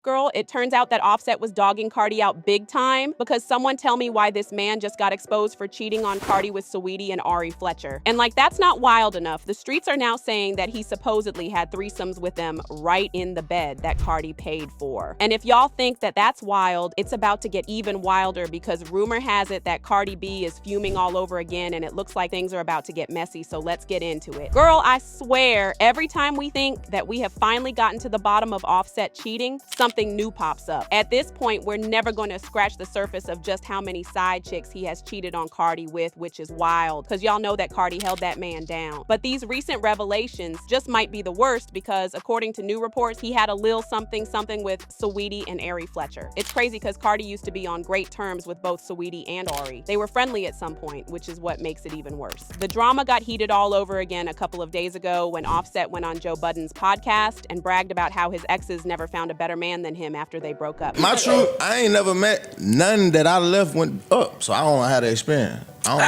Girl, it turns out that Offset was dogging Cardi out big time because someone tell me why this man just got exposed for cheating on Cardi with Saweetie and Ari Fletcher. And like, that's not wild enough. The streets are now saying that he supposedly had threesomes with them right in the bed that Cardi paid for. And if y'all think that that's wild, it's about to get even wilder because rumor has it that Cardi B is fuming all over again and it looks like things are about to get messy, so let's get into it. Girl, I swear, every time we think that we have finally gotten to the bottom of Offset cheating, something new pops up. At this point, we're never going to scratch the surface of just how many side chicks he has cheated on Cardi with, which is wild, because y'all know that Cardi held that man down. But these recent revelations just might be the worst because according to new reports, he had a lil something with Saweetie and Ari Fletcher. It's crazy because Cardi used to be on great terms with both Saweetie and Ari. They were friendly at some point, which is what makes it even worse. The drama got heated all over again a couple of days ago when Offset went on Joe Budden's podcast and bragged about how his exes never found a better man than him after they broke up. My truth, I ain't never met none that I left went up, so I don't know how to experience. I don't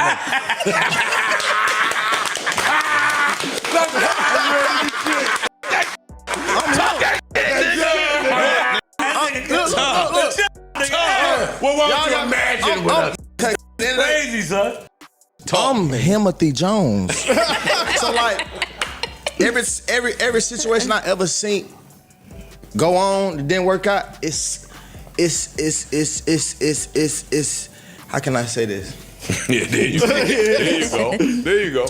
Well, why don't you imagine with us? Crazy, son. I'm Timothy Jones. So like every situation I ever seen go on, it didn't work out. It's how can I say this? Yeah, there you go. There you go.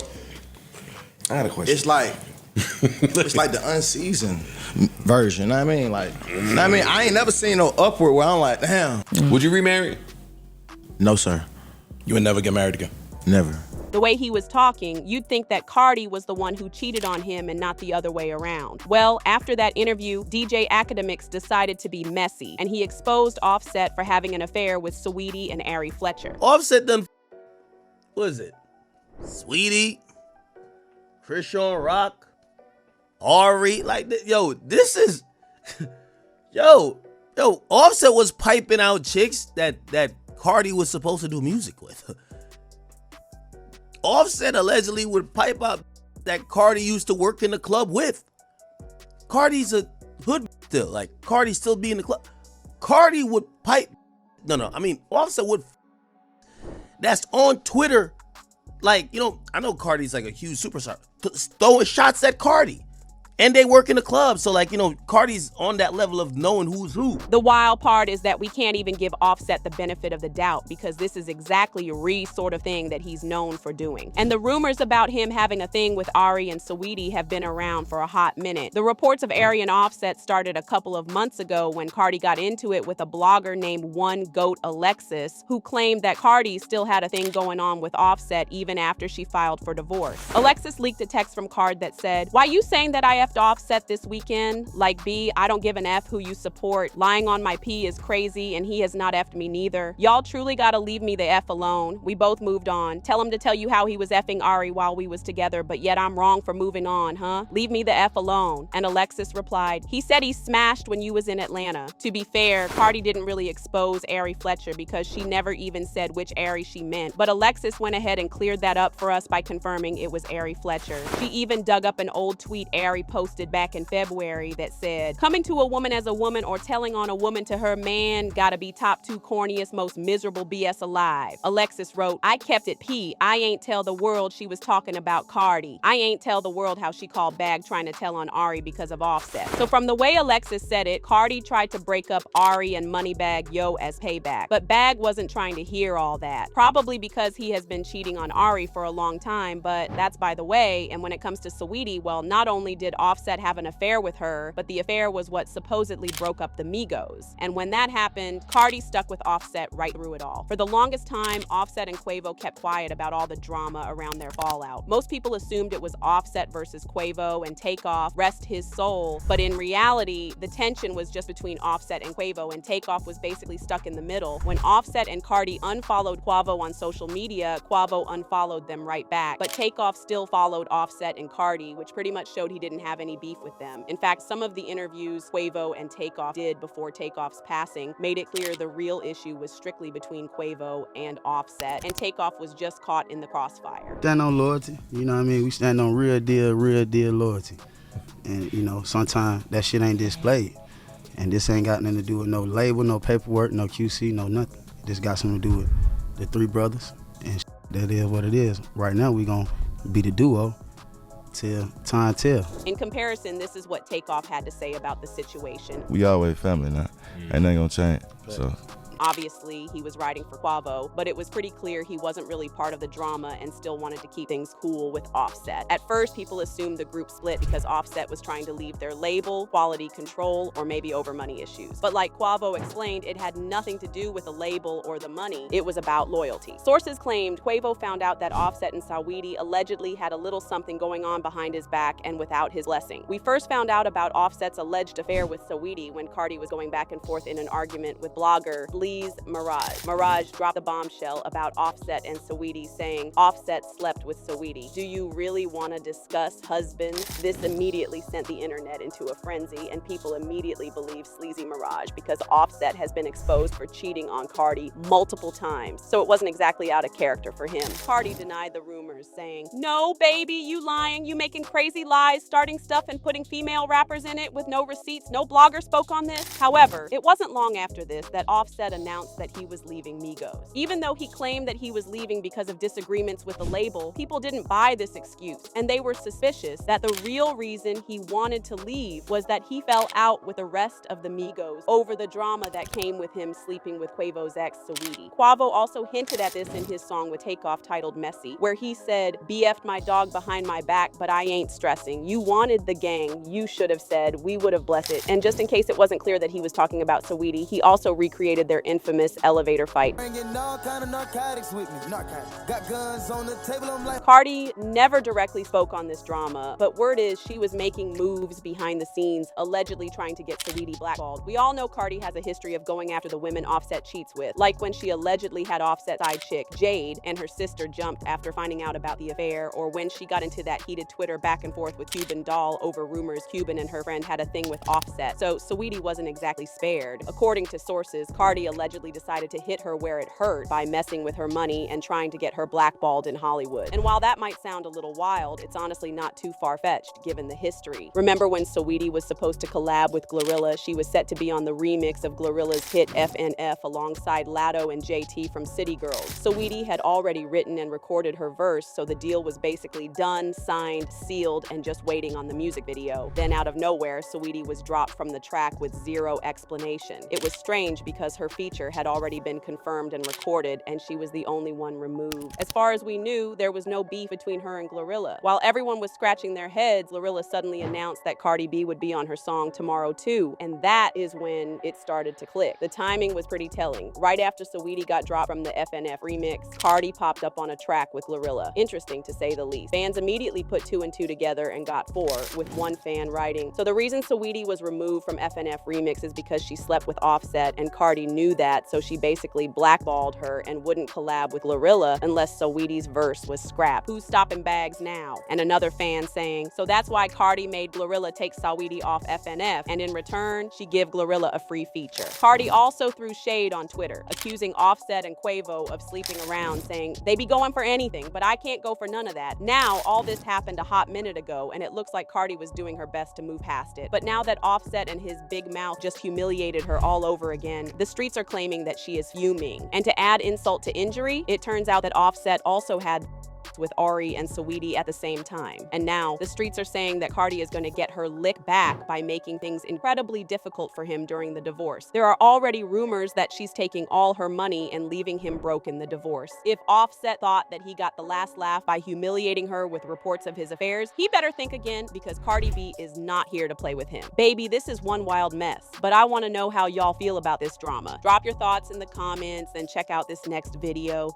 I got a question. It's like the unseasoned version. You know what I mean? Like, you know what I mean? I ain't never seen no upward where I'm like, damn. Would you remarry? No, sir. You would never get married again? Never. The way he was talking, you'd think that Cardi was the one who cheated on him and not the other way around. Well, after that interview, DJ Academics decided to be messy, and he exposed Offset for having an affair with Saweetie and Ari Fletcher. Offset done, what is it? Saweetie, Christian Rock, Ari, like, yo, this is, yo, Offset was piping out chicks that Cardi was supposed to do music with. Offset allegedly would pipe out that Cardi used to work in the club with. Cardi's a hood still, like Cardi still be in the club. Cardi would pipe, Offset would, that's on Twitter. Like, you know, I know Cardi's like a huge superstar, throwing shots at Cardi. And they work in the club, so like, you know, Cardi's on that level of knowing who's who. The wild part is that we can't even give Offset the benefit of the doubt because this is exactly Ree's sort of thing that he's known for doing. And the rumors about him having a thing with Ari and Saweetie have been around for a hot minute. The reports of Ari and Offset started a couple of months ago when Cardi got into it with a blogger named One Goat Alexis, who claimed that Cardi still had a thing going on with Offset even after she filed for divorce. Alexis leaked a text from Card that said, "Why you saying that I effed Offset this weekend? Like B, I don't give an F who you support. Lying on my P is crazy and he has not effed me neither. Y'all truly gotta leave me the F alone. We both moved on. Tell him to tell you how he was effing Ari while we was together, but yet I'm wrong for moving on, huh? Leave me the F alone." And Alexis replied, "He said he smashed when you was in Atlanta." To be fair, Cardi didn't really expose Ari Fletcher because she never even said which Ari she meant, but Alexis went ahead and cleared that up for us by confirming it was Ari Fletcher. She even dug up an old tweet Ari posted back in February that said, "Coming to a woman as a woman or telling on a woman to her man gotta be top 2 corniest, most miserable BS alive." Alexis wrote, "I kept it P. I ain't tell the world she was talking about Cardi. I ain't tell the world how she called Bag trying to tell on Ari because of Offset." So from the way Alexis said it, Cardi tried to break up Ari and Moneybagg Yo as payback. But Bag wasn't trying to hear all that. Probably because he has been cheating on Ari for a long time, but that's by the way. And when it comes to Saweetie, well, not only did Offset have an affair with her, but the affair was what supposedly broke up the Migos. And when that happened, Cardi stuck with Offset right through it all. For the longest time, Offset and Quavo kept quiet about all the drama around their fallout. Most people assumed it was Offset versus Quavo and Takeoff, rest his soul. But in reality, the tension was just between Offset and Quavo, and Takeoff was basically stuck in the middle. When Offset and Cardi unfollowed Quavo on social media, Quavo unfollowed them right back. But Takeoff still followed Offset and Cardi, which pretty much showed he didn't have any beef with them. In fact, some of the interviews Quavo and Takeoff did before Takeoff's passing made it clear the real issue was strictly between Quavo and Offset, and Takeoff was just caught in the crossfire. Stand on loyalty, you know what I mean? We stand on real deal loyalty. And, you know, sometimes that shit ain't displayed. And this ain't got nothing to do with no label, no paperwork, no QC, no nothing. This got something to do with the three brothers, and that is what it is. Right now, we gonna be the duo till time tell. In comparison, this is what Takeoff had to say about the situation. We always family now. Ain't nothing gonna change. So. Obviously, he was riding for Quavo, but it was pretty clear he wasn't really part of the drama and still wanted to keep things cool with Offset. At first, people assumed the group split because Offset was trying to leave their label, quality control, or maybe over money issues. But like Quavo explained, it had nothing to do with the label or the money. It was about loyalty. Sources claimed Quavo found out that Offset and Saweetie allegedly had a little something going on behind his back and without his blessing. We first found out about Offset's alleged affair with Saweetie when Cardi was going back and forth in an argument with blogger Mirage. Mirage dropped a bombshell about Offset and Saweetie, saying Offset slept with Saweetie. Do you really want to discuss husbands? This immediately sent the internet into a frenzy, and people immediately believed sleazy Mirage because Offset has been exposed for cheating on Cardi multiple times, so it wasn't exactly out of character for him. Cardi denied the rumors, saying, "No, baby, you lying. You making crazy lies, starting stuff and putting female rappers in it with no receipts. No blogger spoke on this." However, it wasn't long after this that Offset announced that he was leaving Migos. Even though he claimed that he was leaving because of disagreements with the label, people didn't buy this excuse, and they were suspicious that the real reason he wanted to leave was that he fell out with the rest of the Migos over the drama that came with him sleeping with Quavo's ex, Saweetie. Quavo also hinted at this in his song with Takeoff titled Messy, where he said, "BF'd my dog behind my back, but I ain't stressing. You wanted the gang. You should have said, we would have blessed it." And just in case it wasn't clear that he was talking about Saweetie, he also recreated their infamous elevator fight. Cardi never directly spoke on this drama, but word is she was making moves behind the scenes, allegedly trying to get Saweetie blackballed. We all know Cardi has a history of going after the women Offset cheats with, like when she allegedly had Offset's side chick, Jade, and her sister jumped after finding out about the affair, or when she got into that heated Twitter back and forth with Cuban Doll over rumors Cuban and her friend had a thing with Offset. So Saweetie wasn't exactly spared. According to sources, Cardi allegedly decided to hit her where it hurt by messing with her money and trying to get her blackballed in Hollywood. And while that might sound a little wild, it's honestly not too far-fetched given the history. Remember when Saweetie was supposed to collab with Glorilla? She was set to be on the remix of Glorilla's hit FNF alongside Latto and JT from City Girls. Saweetie had already written and recorded her verse, so the deal was basically done, signed, sealed, and just waiting on the music video. Then out of nowhere, Saweetie was dropped from the track with zero explanation. It was strange because her feature had already been confirmed and recorded, and she was the only one removed. As far as we knew, there was no beef between her and Glorilla. While everyone was scratching their heads, Glorilla suddenly announced that Cardi B would be on her song Tomorrow Too, and that is when it started to click. The timing was pretty telling. Right after Saweetie got dropped from the FNF remix, Cardi popped up on a track with Glorilla. Interesting to say the least. Fans immediately put 2 and 2 together and got 4, with one fan writing, "So the reason Saweetie was removed from FNF remix is because she slept with Offset, and Cardi knew that, so she basically blackballed her and wouldn't collab with Glorilla unless Saweetie's verse was scrapped. Who's stopping bags now?" And another fan saying, "So that's why Cardi made Glorilla take Saweetie off FNF, and in return, she give Glorilla a free feature." Cardi also threw shade on Twitter, accusing Offset and Quavo of sleeping around, saying, "They be going for anything, but I can't go for none of that." Now, all this happened a hot minute ago, and it looks like Cardi was doing her best to move past it. But now that Offset and his big mouth just humiliated her all over again, the streets are claiming that she is fuming. And to add insult to injury, it turns out that Offset also had with Ari and Saweetie at the same time. And now the streets are saying that Cardi is going to get her lick back by making things incredibly difficult for him during the divorce. There are already rumors that she's taking all her money and leaving him broke in the divorce. If Offset thought that he got the last laugh by humiliating her with reports of his affairs, he better think again, because Cardi B is not here to play with him. Baby, this is one wild mess, but I want to know how y'all feel about this drama. Drop your thoughts in the comments and check out this next video.